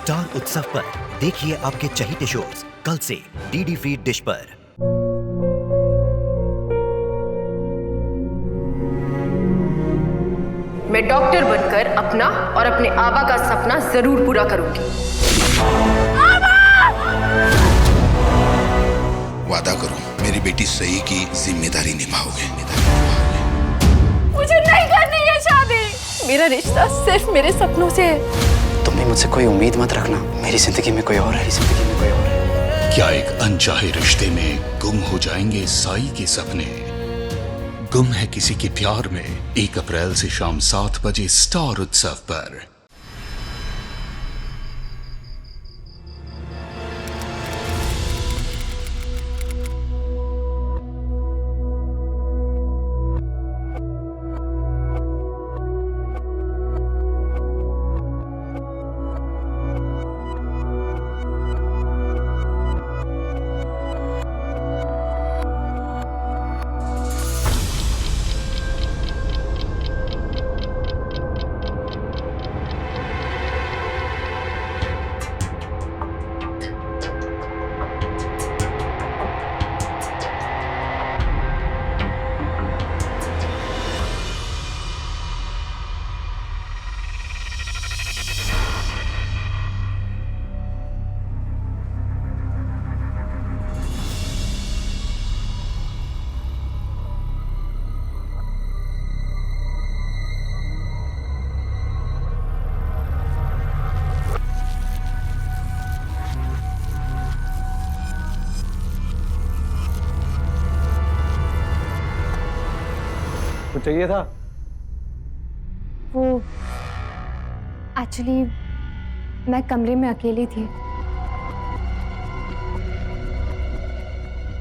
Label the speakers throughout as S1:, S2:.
S1: Star उत्सव पर देखिए आपके चहीते शोज कल से डीडी फ्री डिश पर।
S2: मैं डॉक्टर बनकर अपना और अपने आबा का सपना जरूर पूरा करूंगी।
S3: वादा करो मेरी बेटी सही की जिम्मेदारी निभाओगे।
S2: मुझे नहीं करनी है शादी। मेरा रिश्ता सिर्फ मेरे सपनों से है।
S4: तुम भी मुझसे कोई उम्मीद मत रखना। मेरी जिंदगी में कोई और है, जिंदगी में कोई और है।
S3: क्या एक अनचाहे रिश्ते में गुम हो जाएंगे साई के सपने? गुम है किसी के प्यार में 1 अप्रैल से शाम 7 बजे स्टार उत्सव पर।
S5: कुछ चाहिए था?
S6: वो एक्चुअली मैं कमरे में अकेली थी।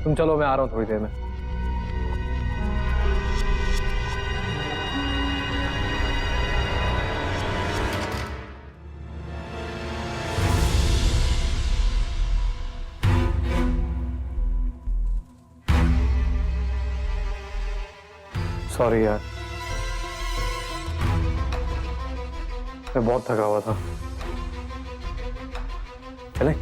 S5: तुम चलो, मैं आ रहा हूँ थोड़ी देर में। सॉरी यार, मैं बहुत थका हुआ था। चले?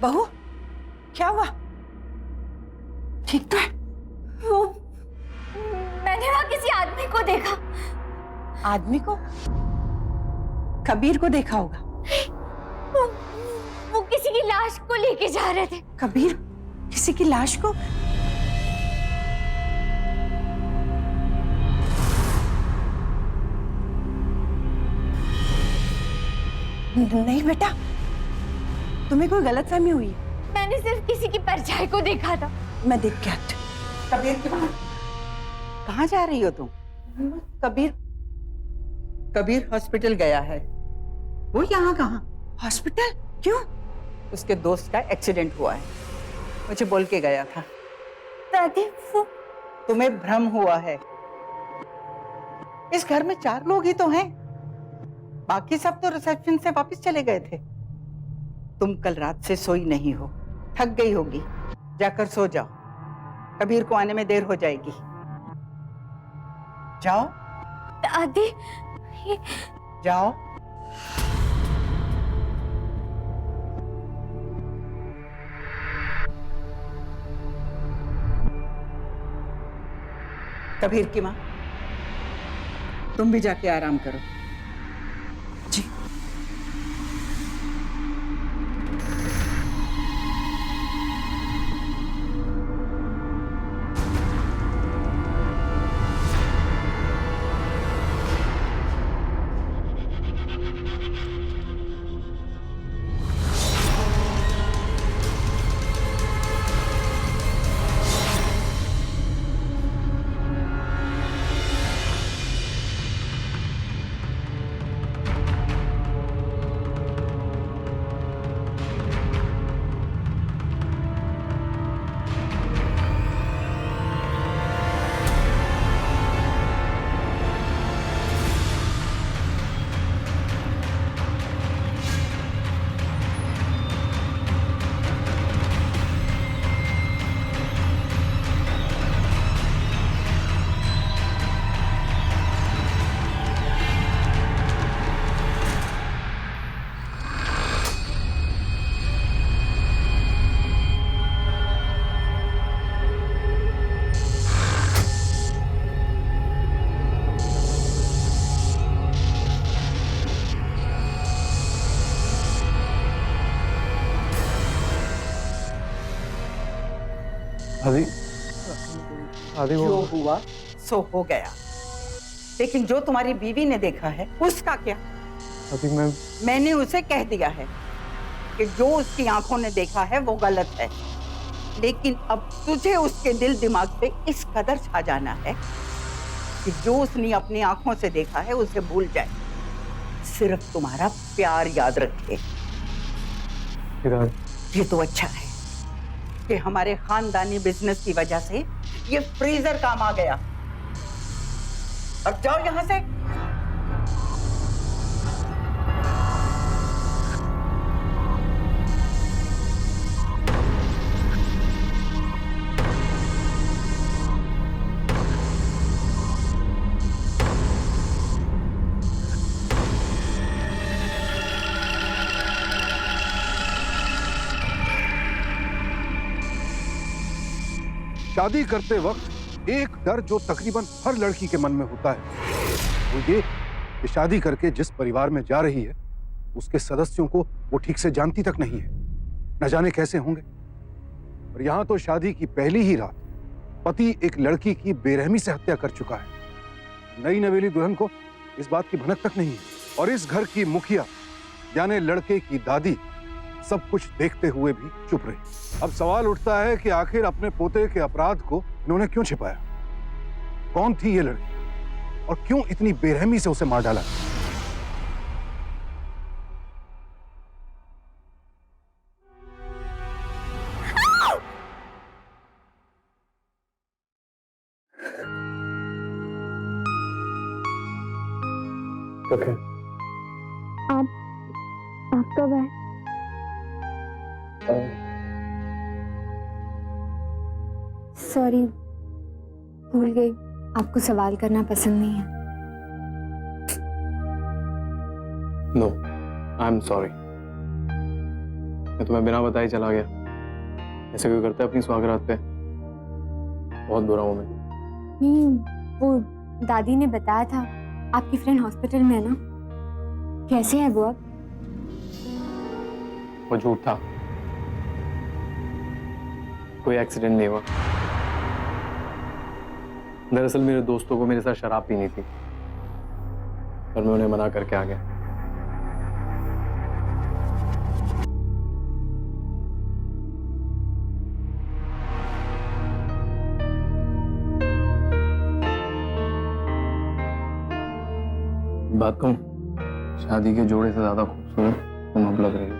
S7: बहू, क्या हुआ? ठीक तो है?
S6: वो मैंने वहां किसी आदमी को देखा।
S7: आदमी को? कबीर को देखा होगा।
S6: वो किसी की लाश को लेके जा रहे थे।
S7: कबीर किसी की लाश को? नहीं बेटा, तुम्हें कोई गलतफहमी हुई है।
S6: मैंने सिर्फ किसी की परछाई को देखा था।
S7: मैं देख के आती। कबीर कहाँ जा रही हो तुम? कबीर हॉस्पिटल गया है। वो यहाँ कहाँ? हॉस्पिटल? क्यों? उसके दोस्त का एक्सीडेंट हुआ है, मुझे बोल के गया था।
S6: दादी, वो
S7: तुम्हें भ्रम हुआ है। इस घर में 4 लोग ही तो हैं, बाकी सब तो रिसेप्शन से वापस चले गए थे। तुम कल रात से सोई नहीं हो, थक गई होगी, जाकर सो जाओ। कबीर को आने में देर हो जाएगी। जाओ।
S6: दादी,
S7: जाओ। कबीर की माँ, तुम भी जाके आराम करो।
S4: जी।
S5: आदि आदि
S7: जो
S5: वो
S7: हुआ सो हो गया, लेकिन जो तुम्हारी बीवी ने देखा है उसका क्या?
S5: आदि
S7: मैंने उसे कह दिया है कि जो उसकी आंखों ने देखा है वो गलत है, लेकिन अब तुझे उसके दिल दिमाग पे इस कदर छा जाना है कि जो उसने अपनी आंखों से देखा है उसे भूल जाए, सिर्फ तुम्हारा प्यार याद रखे। ये तो अच्छा है कि हमारे खानदानी बिजनेस की वजह से ये फ्रीजर काम आ गया। अब जाओ यहां से।
S8: शादी करते वक्त एक डर जो तकरीबन हर लड़की के मन में होता है वो ये कि शादी करके जिस परिवार में जा रही है उसके सदस्यों को वो ठीक से जानती तक नहीं है, न जाने कैसे होंगे। और यहां तो शादी की पहली ही रात पति एक लड़की की बेरहमी से हत्या कर चुका है। नई नवेली दुल्हन को इस बात की भनक तक नहीं है, और इस घर की मुखिया यानी लड़के की दादी सब कुछ देखते हुए भी चुप रही। अब सवाल उठता है कि आखिर अपने पोते के अपराध को इन्होंने क्यों छिपाया? कौन थी ये लड़की और क्यों इतनी बेरहमी से उसे मार डाला?
S5: ओके।
S6: आप कब आए? सॉरी, भूल गई। आपको सवाल करना पसंद नहीं है।
S5: No, I am sorry. मैं तुम्हें बिना बताए चला गया। ऐसे कोई करता है अपनी सुहागरात पे? बहुत बुरा हूं मैं।
S6: नहीं, वो दादी ने बताया था आपकी फ्रेंड हॉस्पिटल में है ना। कैसे है वो अब?
S5: वो झूठ था, कोई एक्सीडेंट नहीं हुआ। दरअसल मेरे दोस्तों को मेरे साथ शराब पीनी थी और मैं उन्हें मना करके आ गया। बात कहूं, शादी के जोड़े से ज्यादा खूबसूरत तुम अब लग रही हो।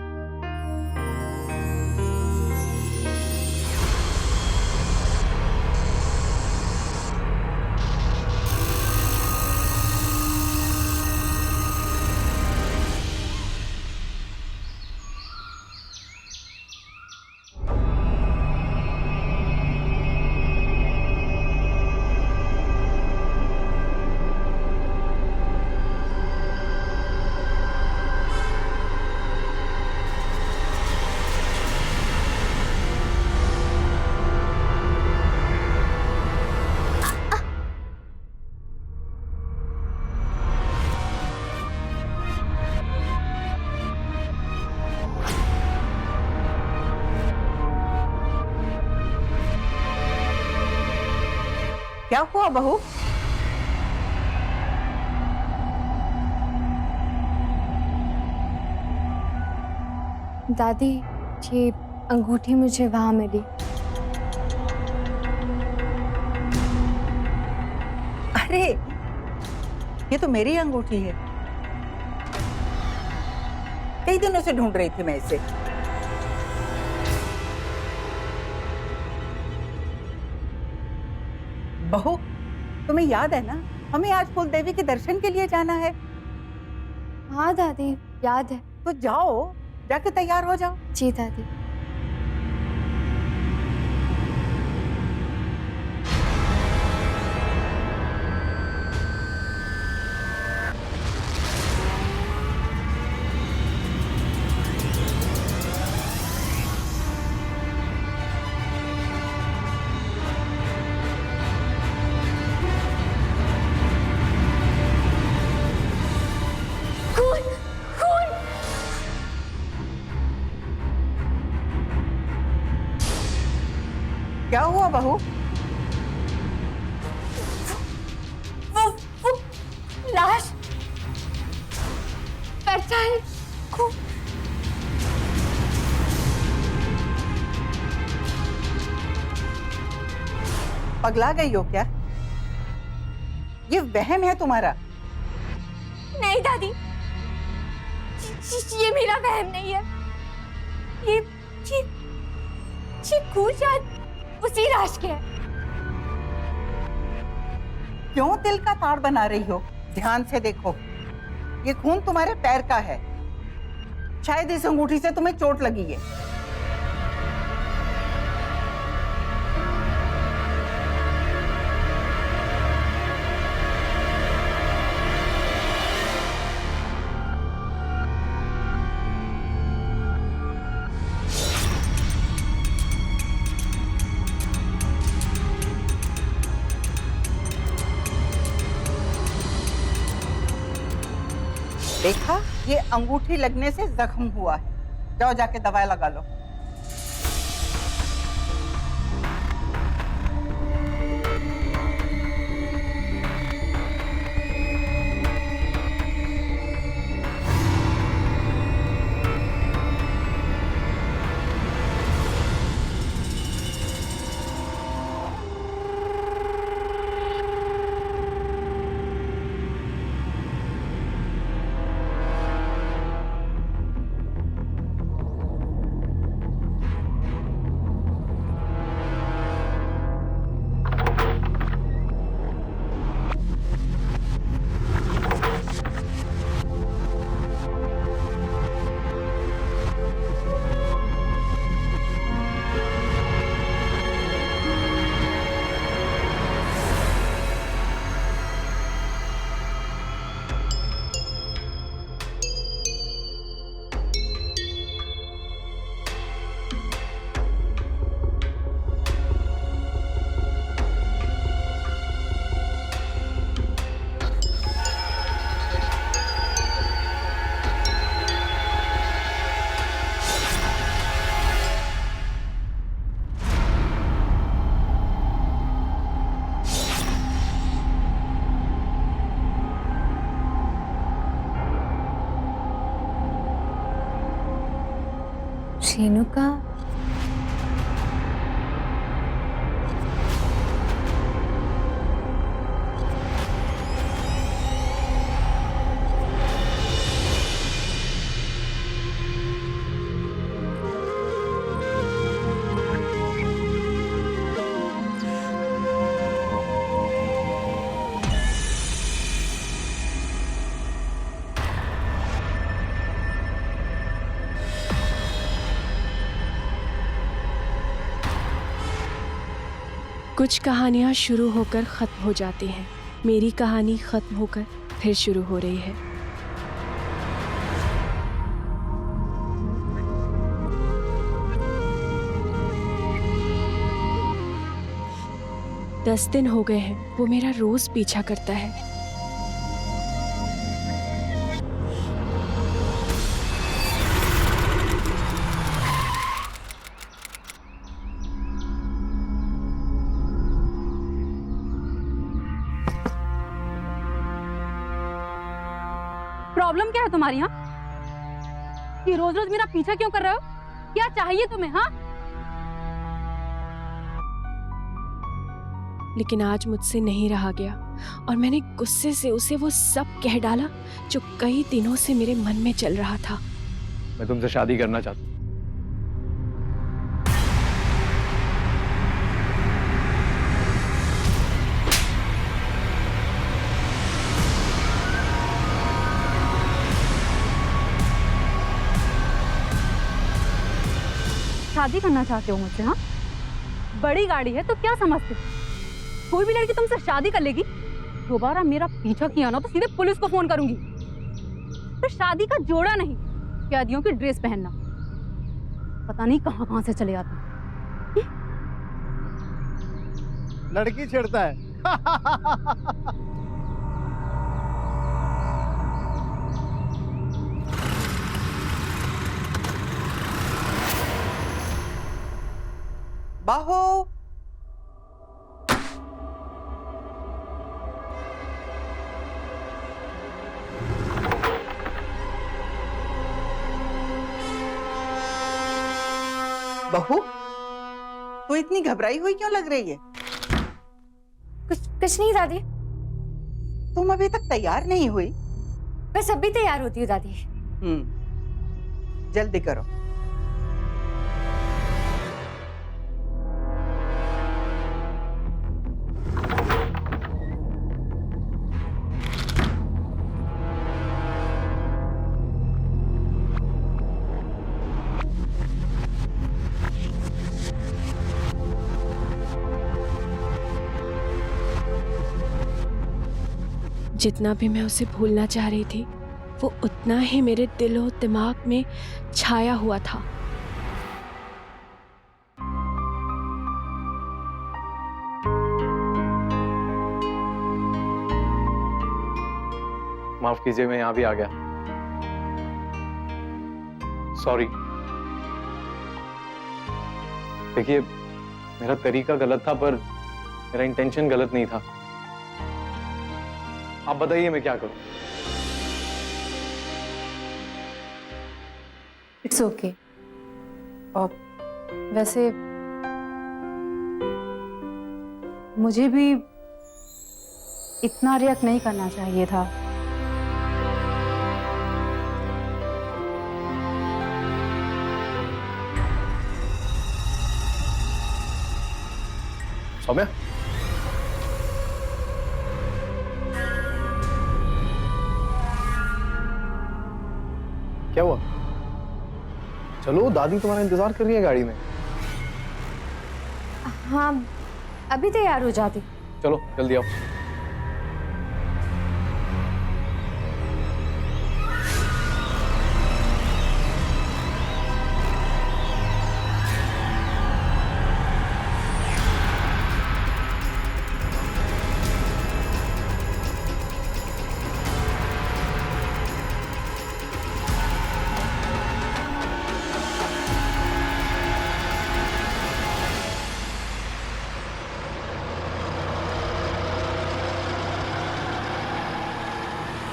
S7: क्या हुआ बहू?
S6: दादी, ये अंगूठी मुझे वहां मिली।
S7: अरे ये तो मेरी अंगूठी है। कई दिनों से ढूंढ रही थी मैं इसे। बहू, तुम्हें याद है ना, हमें आज कुल देवी के दर्शन के लिए जाना है।
S6: हाँ दादी, याद है।
S7: तो जाओ, जाके तैयार हो जाओ।
S6: जी दादी।
S7: क्या हुआ बहू?
S6: वो लाश परछाई खून।
S7: पगला गई हो क्या? ये वहम है तुम्हारा।
S6: नहीं दादी, ये मेरा वहम नहीं है। ये खून शायद उसी लाश के है।
S7: क्यों तिल का ताड़ बना रही हो? ध्यान से देखो, ये खून तुम्हारे पैर का है। शायद इस अंगूठी से तुम्हें चोट लगी है। देखा, ये अंगूठी लगने से जख्म हुआ है। जाओ जाके दवाई लगा लो।
S6: रेणुका,
S2: कुछ कहानियाँ शुरू होकर ख़त्म हो जाती हैं। मेरी कहानी ख़त्म होकर फिर शुरू हो रही है। दस दिन हो गए हैं वो मेरा रोज पीछा करता है।
S9: प्रॉब्लम क्या है तुम्हारी? यहाँ कि रोज रोज मेरा पीछा क्यों कर रहे हो? क्या चाहिए तुम्हें? हाँ,
S2: लेकिन आज मुझसे नहीं रहा गया और मैंने गुस्से से उसे वो सब कह डाला जो कई दिनों से मेरे मन में चल रहा था।
S5: मैं तुमसे शादी करना चाहता हूँ।
S9: शादी करना चाहते हो मुझसे? हाँ, बड़ी गाड़ी है तो क्या समझते हो? कोई भी लड़की तुमसे शादी कर लेगी। दोबारा मेरा पीछा किया ना तो सीधे पुलिस को फोन करूंगी। तो शादी का जोड़ा नहीं, कैदियों की ड्रेस पहनना। पता नहीं कहां कहां से चले आते हैं।
S10: लड़की छेड़ता है।
S7: बाहो, बहू, तू इतनी घबराई हुई क्यों लग रही है?
S6: कुछ नहीं दादी,
S7: तुम अभी तक तैयार नहीं हुई?
S6: बस अभी तैयार होती हूँ दादी।
S7: जल्दी करो।
S2: जितना भी मैं उसे भूलना चाह रही थी वो उतना ही मेरे दिलो दिमाग में छाया हुआ था।
S5: माफ कीजिए, मैं यहाँ भी आ गया। सॉरी। देखिए, मेरा तरीका गलत था पर मेरा इंटेंशन गलत नहीं था। आप बताइए मैं क्या करूं?
S9: It's okay. और वैसे मुझे भी इतना रिएक्ट नहीं करना चाहिए था।
S5: सौम्या, क्या हुआ? चलो, दादी तुम्हारा इंतजार कर रही है गाड़ी में।
S6: हाँ, अभी तैयार हो जाती।
S5: चलो जल्दी आओ।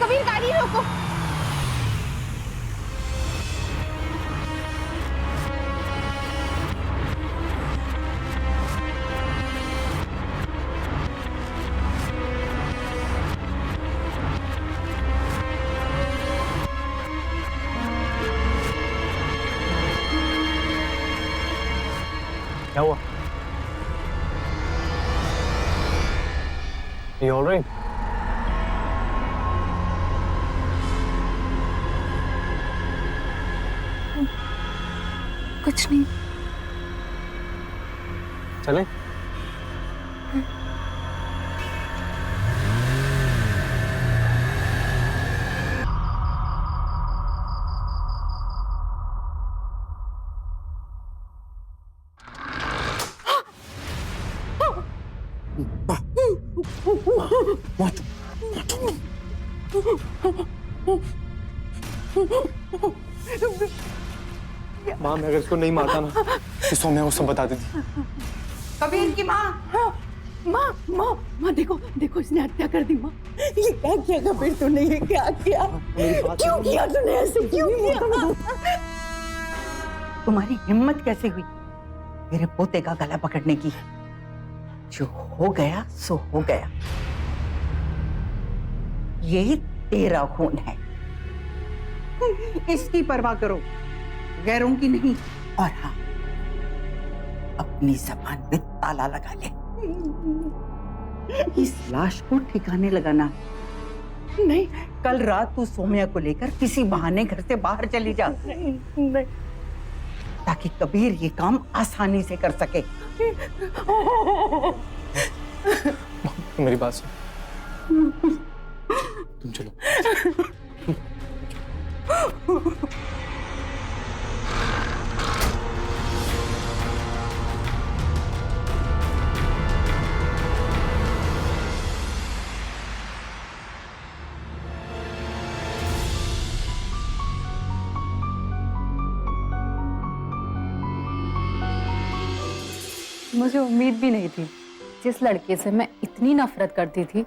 S6: कबीर, गाड़ी रोको।
S5: क्या हुआ? You all right?
S6: कुछ नहीं।
S5: चलें? माँ, मैं अगर इसको नहीं मारता ना तो सौम्या वो सब बता देती।
S7: कबीर की माँ, माँ माँ माँ देखो देखो, इसने हत्या कर दी माँ। ये क्या किया कबीर तूने, ये क्या किया? क्यों किया तूने ऐसे, क्यों किया? तुम्हारी हिम्मत कैसे हुई मेरे पोते का गला पकड़ने की? जो हो गया सो हो गया। ये तेरा खून है, इसकी परवाह करो, गैरों की नहीं। और हाँ, अपनी जबान पे ताला लगा ले। इस लाश को ठिकाने लगाना नहीं। कल रात तू सोम्या को लेकर किसी बहाने घर से बाहर चली जा, नहीं, ताकि कबीर ये काम आसानी से कर सके।
S5: मेरी बात सुन, तुम चलो।
S9: मुझे उम्मीद भी नहीं थी जिस लड़के से मैं इतनी नफरत करती थी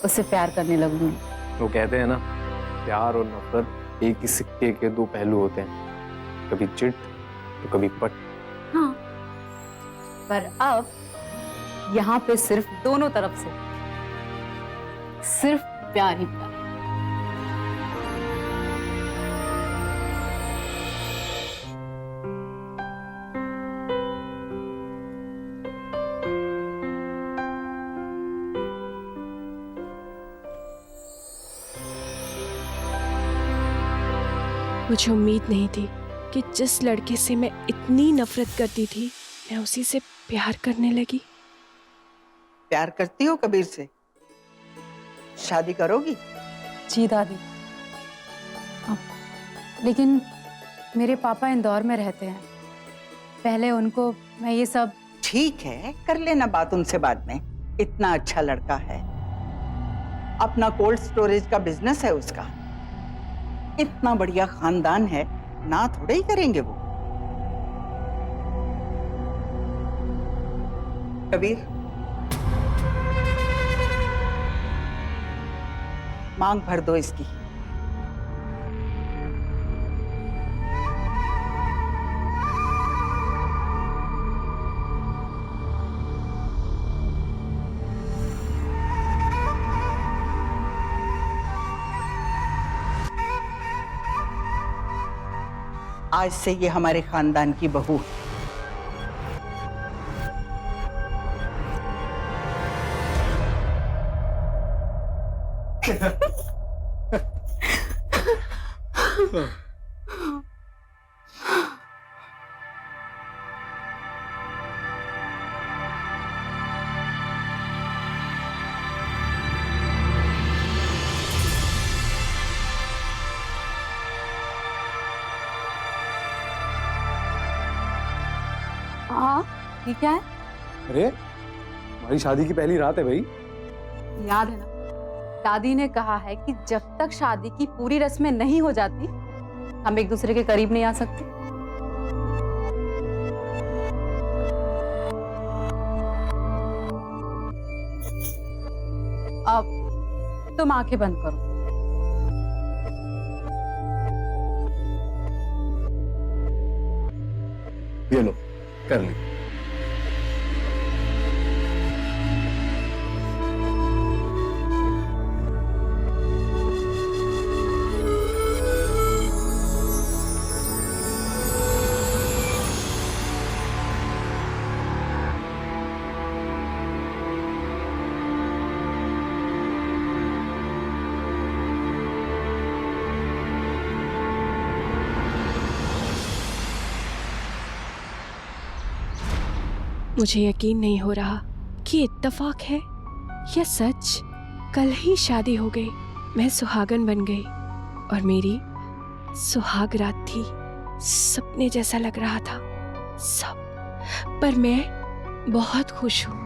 S9: उससे प्यार करने लगूंगी।
S5: वो कहते हैं ना, प्यार और नफरत एक ही सिक्के के दो पहलू होते हैं, कभी चिट तो कभी पट।
S9: हाँ, पर अब यहाँ पे सिर्फ दोनों तरफ से सिर्फ प्यार ही प्यार।
S2: मुझे उम्मीद नहीं थी कि जिस लड़के से मैं इतनी नफरत करती थी मैं उसी से प्यार करने लगी।
S7: प्यार करती हो कबीर से? शादी करोगी?
S9: जी दादी। लेकिन मेरे पापा इंदौर में रहते हैं, पहले उनको मैं ये सब।
S7: ठीक है, कर लेना बात उनसे बाद में। इतना अच्छा लड़का है, अपना कोल्ड स्टोरेज का बिजनेस है उसका, इतना बढ़िया खानदान है, ना थोड़े ही करेंगे वो। कबीर, मांग भर दो इसकी। आज से ये हमारे खानदान की बहू है।
S9: हाँ, ये क्या है?
S5: अरे हमारी शादी की पहली रात है भाई।
S9: याद है ना, दादी ने कहा है कि जब तक शादी की पूरी रस्में नहीं हो जाती हम एक दूसरे के करीब नहीं आ सकते। अब तुम आंखें बंद करो।
S5: ये लो, कर ली।
S2: मुझे यकीन नहीं हो रहा कि इत्तेफाक है या सच। कल ही शादी हो गई, मैं सुहागन बन गई और मेरी सुहाग रात थी। सपने जैसा लग रहा था सब, पर मैं बहुत खुश हूँ।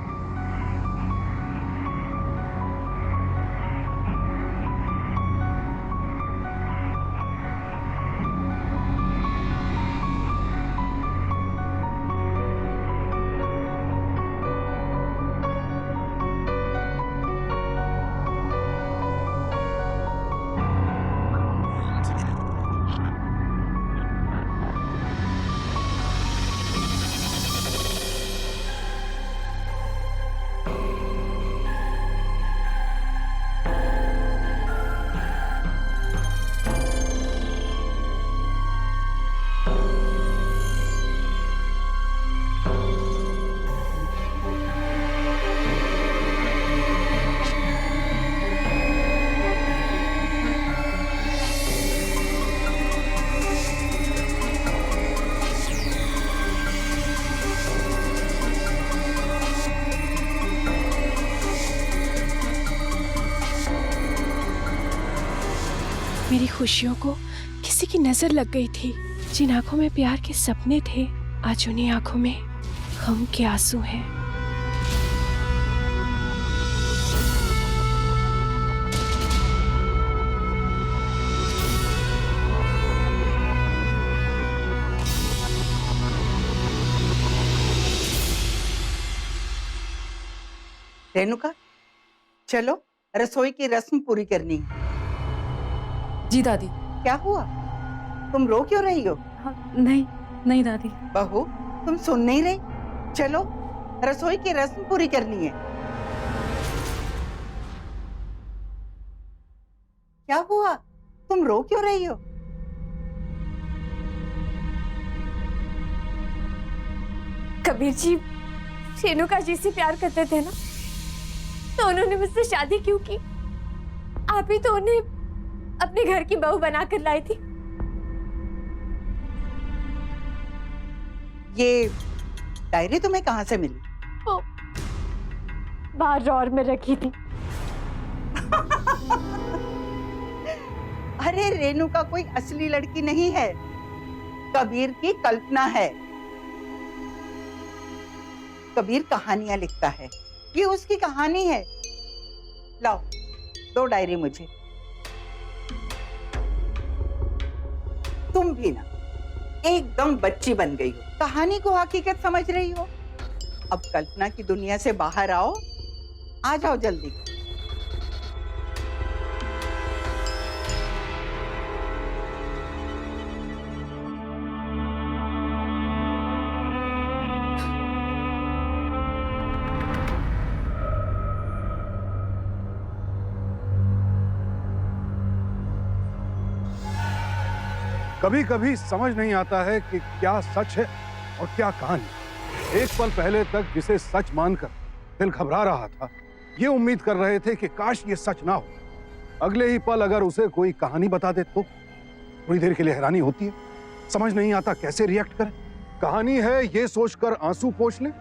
S2: मेरी खुशियों को किसी की नजर लग गई थी। जिन आंखों में प्यार के सपने थे, आज उन्हीं आंखों में गम के आंसू हैं।
S7: रेणुका, चलो रसोई की रस्म पूरी करनी है।
S9: जी दादी।
S7: क्या हुआ? तुम रो क्यों रही हो?
S9: नहीं नहीं दादी।
S7: बहू, तुम सुन नहीं रही? चलो रसोई की रस्म पूरी करनी है। क्या हुआ? तुम रो क्यों रही हो?
S6: कबीर जी रेणुका जी से प्यार करते थे ना, तो उन्होंने मुझसे शादी क्यों की? आप ही तो उन्हें अपने घर की बहू बनाकर लाई थी।
S7: ये डायरी तुम्हें कहाँ से मिली?
S6: वो बाहर ड्रॉअर में रखी थी।
S7: अरे रेणुका कोई असली लड़की नहीं है, कबीर की कल्पना है। कबीर कहानियां लिखता है, ये उसकी कहानी है। लाओ, दो डायरी मुझे। तुम भी ना एकदम बच्ची बन गई हो, कहानी को हकीकत समझ रही हो। अब कल्पना की दुनिया से बाहर आओ, आ जाओ जल्दी।
S8: कभी कभी समझ नहीं आता है कि क्या सच है और क्या कहानी। एक पल पहले तक जिसे सच मानकर दिल घबरा रहा था, ये उम्मीद कर रहे थे कि काश ये सच ना हो। अगले ही पल अगर उसे कोई कहानी बता दे तो थोड़ी देर के लिए हैरानी होती है, समझ नहीं आता कैसे रिएक्ट करें। कहानी है ये सोचकर आंसू पोंछ लें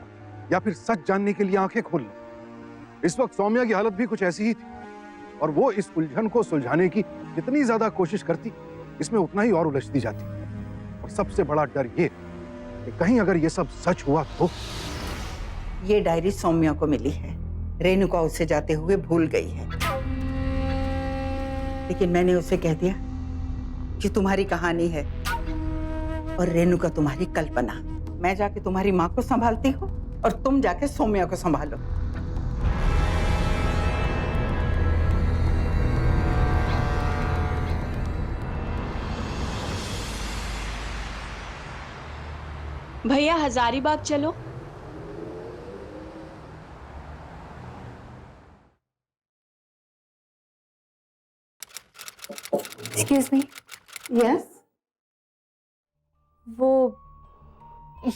S8: या फिर सच जानने के लिए आंखें खोल लें। इस वक्त सौम्या की हालत भी कुछ ऐसी ही थी और वो इस उलझन को सुलझाने की जितनी ज्यादा कोशिश करती, इसमें उतना ही और उलझती जाती। और सबसे बड़ा डर ये कि कहीं अगर ये सब सच हुआ तो।
S7: ये डायरी सौम्या को मिली है, रेणुका उसे जाते हुए भूल गई है। लेकिन मैंने उसे कह दिया कि तुम्हारी कहानी है और रेणुका तुम्हारी कल्पना। मैं जाके तुम्हारी माँ को संभालती हूँ और तुम जाके सौम्या को संभालो।
S2: भैया हजारीबाग चलो।
S6: Excuse me. यस, वो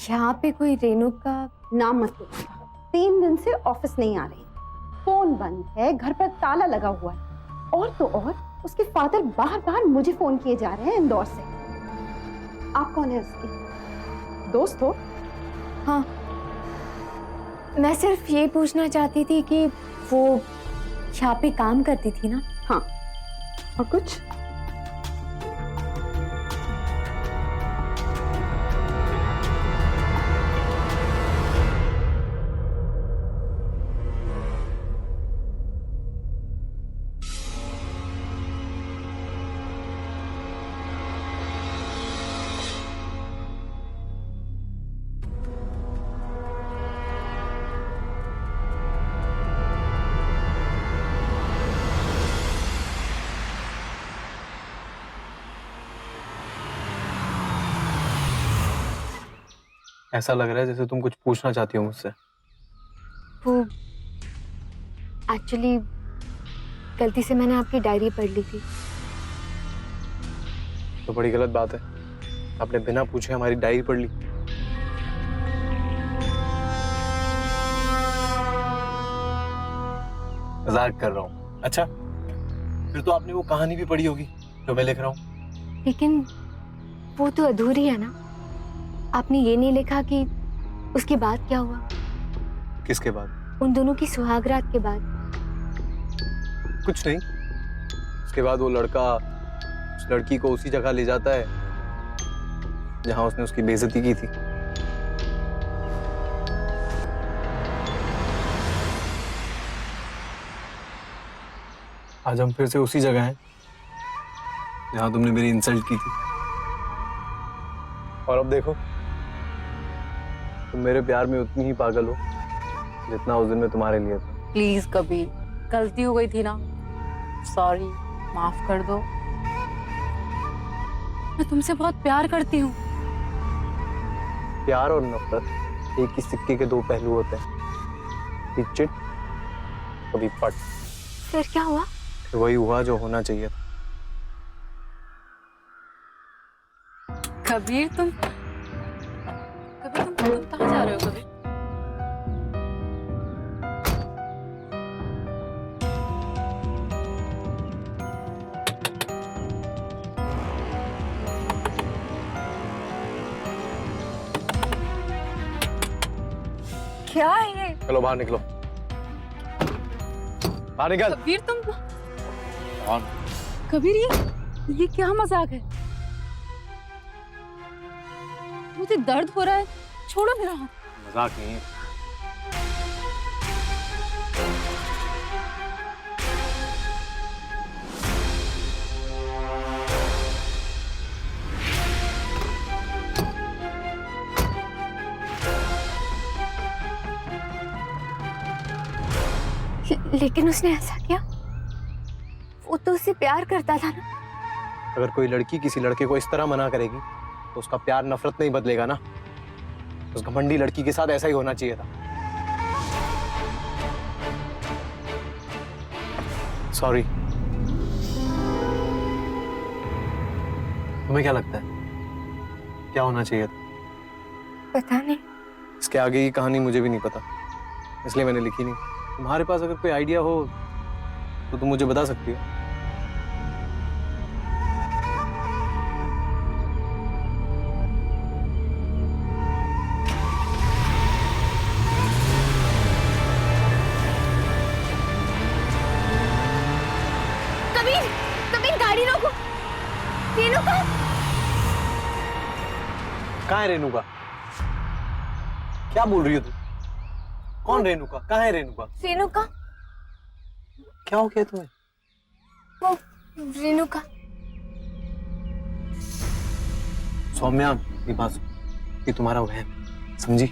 S6: यहाँ पे कोई रेणुका
S9: नाम मत लो। 3 दिन से ऑफिस नहीं आ रही, फोन बंद है, घर पर ताला लगा हुआ है। और तो और उसके फादर बार बार मुझे फोन किए जा रहे हैं इंदौर से। आप कौन है उसकी दोस्त हो?
S6: हाँ, मैं सिर्फ ये पूछना चाहती थी कि वो यहाँ पे काम करती थी ना।
S9: हाँ, और कुछ?
S5: ऐसा लग रहा है जैसे तुम कुछ पूछना चाहती हो मुझसे।
S6: वो एक्चुअली गलती से मैंने आपकी डायरी पढ़ ली थी।
S5: तो बड़ी गलत बात है, आपने बिना पूछे हमारी डायरी पढ़ ली। मजाक कर रहा हूँ। अच्छा, फिर तो आपने वो कहानी भी पढ़ी होगी जो मैं लिख रहा हूँ।
S6: लेकिन वो तो अधूरी है ना। आपने ये नहीं लिखा कि उसके बाद क्या हुआ।
S5: किसके बाद?
S6: उन दोनों की सुहागरात के बाद।
S5: कुछ नहीं। उसके बाद वो लड़का उस लड़की को उसी जगह ले जाता है जहां उसने उसकी बेइज्जती की थी। आज हम फिर से उसी जगह हैं जहां तुमने मेरी इंसल्ट की थी। और अब देखो, तुम मेरे प्यार में उतनी ही पागल हो जितना उस दिन में तुम्हारे लिए था।
S9: प्लीज कबीर, गलती हो गई थी ना, सॉरी, माफ कर दो। मैं तुमसे बहुत प्यार करती हूँ।
S5: प्यार और नफरत एक ही सिक्के के दो पहलू होते हैं, कभी चिट कभी पट।
S6: फिर क्या हुआ?
S5: फिर वही हुआ जो होना चाहिए था।
S9: कबीर तुम कहाँ जा रहे हो कबीर?
S6: क्या है ये?
S5: चलो बाहर निकलो, बाहर निकल।
S9: कबीर तुम
S5: कौन?
S9: कबीर ये क्या मजाक है? मुझे दर्द हो रहा है, छोड़ो मेरा हाथ।
S5: मजाक नहीं है।
S6: लेकिन उसने ऐसा किया, वो तो उससे प्यार करता था ना।
S5: अगर कोई लड़की किसी लड़के को इस तरह मना करेगी तो उसका प्यार नफरत नहीं बदलेगा ना। उस घमंडी लड़की के साथ ऐसा ही होना चाहिए था। सॉरी। तुम्हें क्या लगता है क्या होना चाहिए था?
S6: पता नहीं।
S5: इसके आगे की कहानी मुझे भी नहीं पता, इसलिए मैंने लिखी नहीं। तुम्हारे पास अगर कोई आइडिया हो तो तुम मुझे बता सकती हो।
S6: कबीर, कबीर गाड़ी रोको। रेणुका,
S5: कहाँ है रेणुका? क्या बोल रही हो तुम? कौन रेणुका? कहाँ है रेणुका?
S6: रेणुका,
S5: क्या हो गया तुम्हें?
S6: वो रेणुका।
S5: सौम्या, ये बात सुन, ये तुम्हारा वहम है, समझी?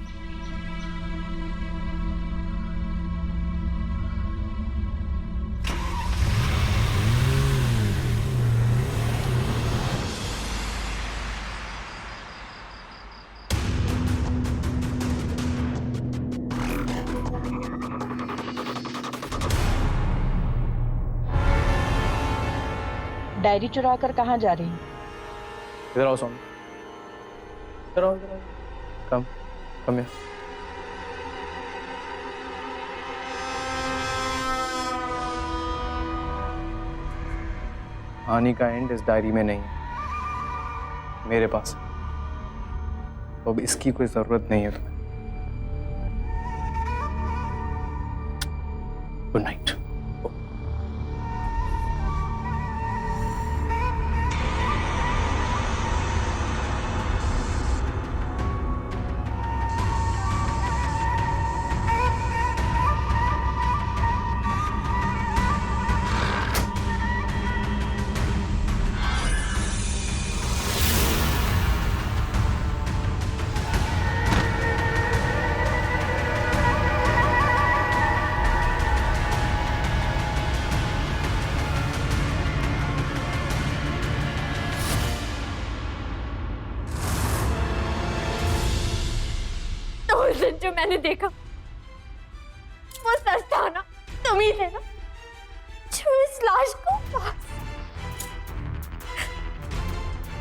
S11: डायरी चुरा कर कहाँ जा रही?
S5: इधर आओ सौम्या, इधर आओ, इधर आओ। कम कम here. कहानी का एंड इस डायरी में नहीं है, मेरे पास है। तो अब इसकी कोई जरूरत नहीं है तुम्हें। Good night.
S6: उस दिन जो मैंने देखा वो सच था ना? तुम ही थे ना जो इस लाश को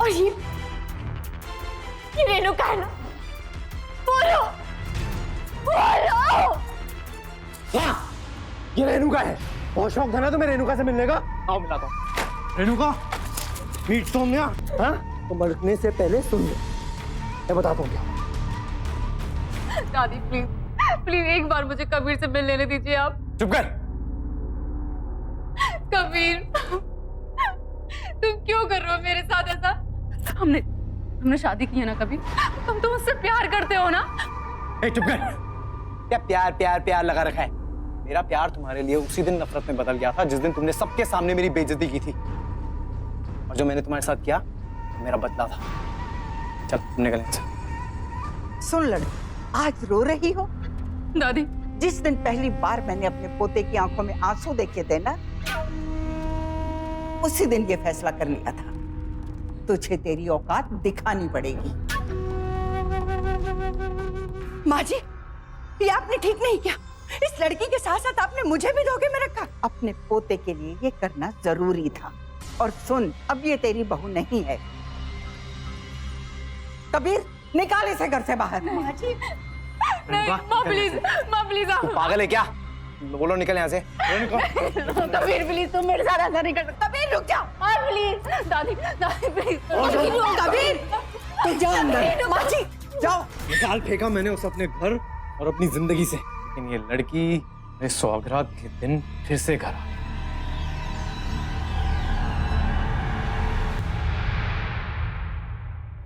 S6: और ये रेणुका है ना? बोलो बोलो।
S5: हाँ, ये रेणुका है। बहुत शौक था ना तुम्हें रेणुका से मिलने का? आओ मिलाता हूँ। रेणुका, मीट सौम्या। हाँ, तो मरने से पहले सुन ले, मैं बताता हूँ क्या।
S9: दादी प्लीज प्लीज एक बार मुझे कबीर से मिल लेने दीजिए आप।
S5: चुप कर।
S9: कबीर तुम क्यों कर रहे हो मेरे साथ ऐसा? हमने शादी की है ना कभी? तुम तो मुझसे प्यार करते हो ना?
S5: चुप कर। क्या प्यार प्यार प्यार लगा रखा है? मेरा प्यार तुम्हारे लिए उसी दिन नफरत में बदल गया था जिस दिन तुमने सबके सामने मेरी बेइज्जती की थी। और जो मैंने तुम्हारे साथ किया मेरा बदला था। चल तुम निकल यहाँ से।
S7: सुन लड़की, आज रो रही हो?
S9: दादी,
S7: जिस दिन पहली बार मैंने अपने पोते की आंखों में आंसू देखे थे ना, उसी दिन ये फैसला कर लिया था, तुझे तेरी औकात दिखानी पड़ेगी। माँ जी, ये आपने ठीक नहीं किया। इस लड़की के साथ साथ आपने मुझे भी धोखे में रखा। अपने पोते के लिए ये करना जरूरी था। और सुन, अब ये तेरी बहू नहीं है। कबीर, निकाल इसे घर से बाहर। माँ जी,
S9: नहीं, माँ प्लीज
S5: तू पागल है क्या? बोलो निकल यहाँ से।
S9: कबीर प्लीज, तुम मेरे साथ ऐसा नहीं कर सकते। कबीर रुक जा, प्लीज। दादी प्लीज।
S7: कबीर, तू जा अंदर। माँ जी, जाओ।
S5: निकाल फेंका मैंने उसे अपने घर और अपनी जिंदगी से, लेकिन ये लड़की मेरे सौगात के दिन फिर से घर आई।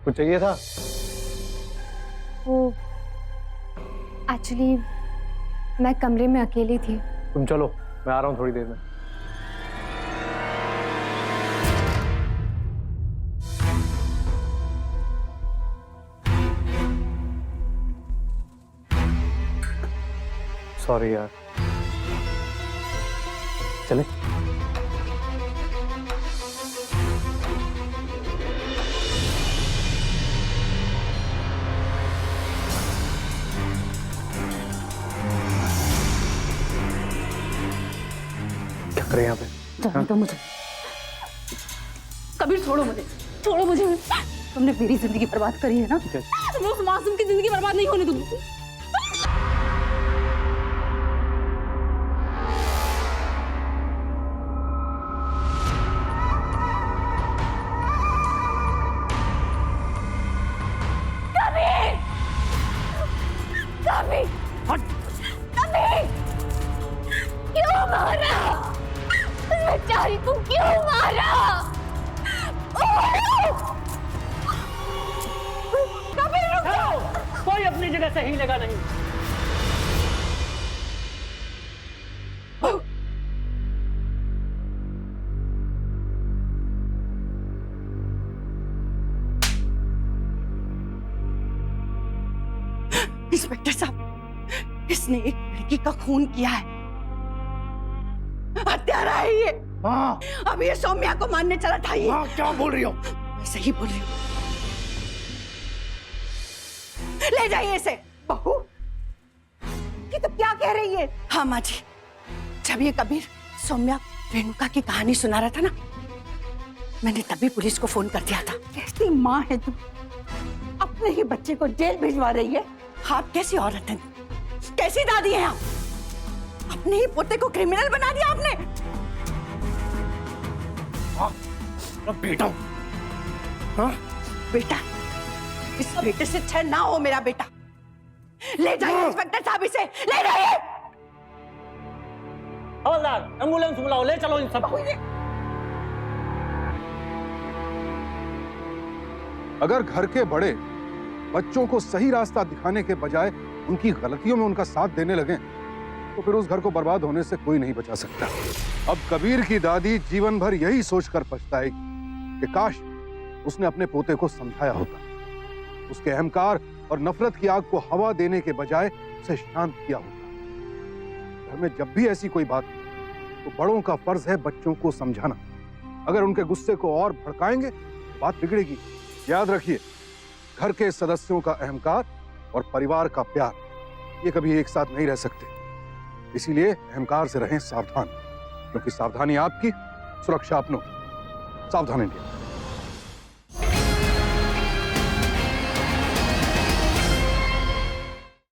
S5: कुछ चाहिए था?
S6: वो एक्चुअली मैं कमरे में अकेली थी।
S5: तुम चलो, मैं आ रहा हूँ थोड़ी देर में। सॉरी यार, चले? क्या करें यहाँ पे?
S9: जाने दो मुझे। कबीर छोड़ो मुझे, छोड़ो मुझे। तुमने मेरी जिंदगी बर्बाद करी है ना, तुम उस मासूम की जिंदगी बर्बाद नहीं होने दूंगी।
S6: क्यों मारा? उस बेचारी को क्यों मारा? कबीर रुक जाओ।
S5: कोई अपनी जगह सही लगा नहीं।
S7: इंस्पेक्टर साहब, इसने एक लड़की का खून किया है। हत्यारा है ये।
S5: हाँ।
S7: अब ये सौम्या को मारने चला था ये।
S5: हाँ, क्या बोल रही हो?
S7: मैं सही बोल रही हूँ। ले जाइए इसे। बहू, ये तो क्या कह रही है? हाँ माँ जी, जब ये कबीर सौम्या रेणुका की कहानी सुना रहा था ना, मैंने तभी पुलिस को फोन कर दिया था। कैसी माँ है तू, अपने ही बच्चे को जेल भिजवा रही है। आप कैसी औरत हैं, कैसी दादी हैं आप? अपने ही पोते को क्रिमिनल बना दिया आपने।
S5: हाँ, बेटा। हाँ?
S7: बेटा, इस बेटे से छह ना हो मेरा बेटा। ले जाइए इंस्पेक्टर साहब, इसे ले जाइए।
S5: हवलदार, एम्बुलेंस बुलाओ, ले चलो इन सबको।
S8: अगर घर के बड़े बच्चों को सही रास्ता दिखाने के बजाय उनकी गलतियों में उनका साथ देने लगे तो फिर उस घर को बर्बाद होने से कोई नहीं बचा सकता। अब कबीर की दादी जीवन भर यही सोचकर पछताएगी कि काश उसने अपने पोते को समझाया होता, उसके अहंकार और नफरत की आग को हवा देने के बजाय उसे शांत किया होता। घर में जब भी ऐसी कोई बात हो तो बड़ों का फर्ज है बच्चों को समझाना। अगर उनके गुस्से को और भड़काएंगे तो बात बिगड़ेगी। याद रखिए, घर के सदस्यों का अहंकार और परिवार का प्यार, ये कभी एक साथ नहीं रह सकते। इसीलिए अहंकार से रहें सावधान, क्योंकि सावधानी आपकी, सुरक्षा अपनों की। सावधान इंडिया।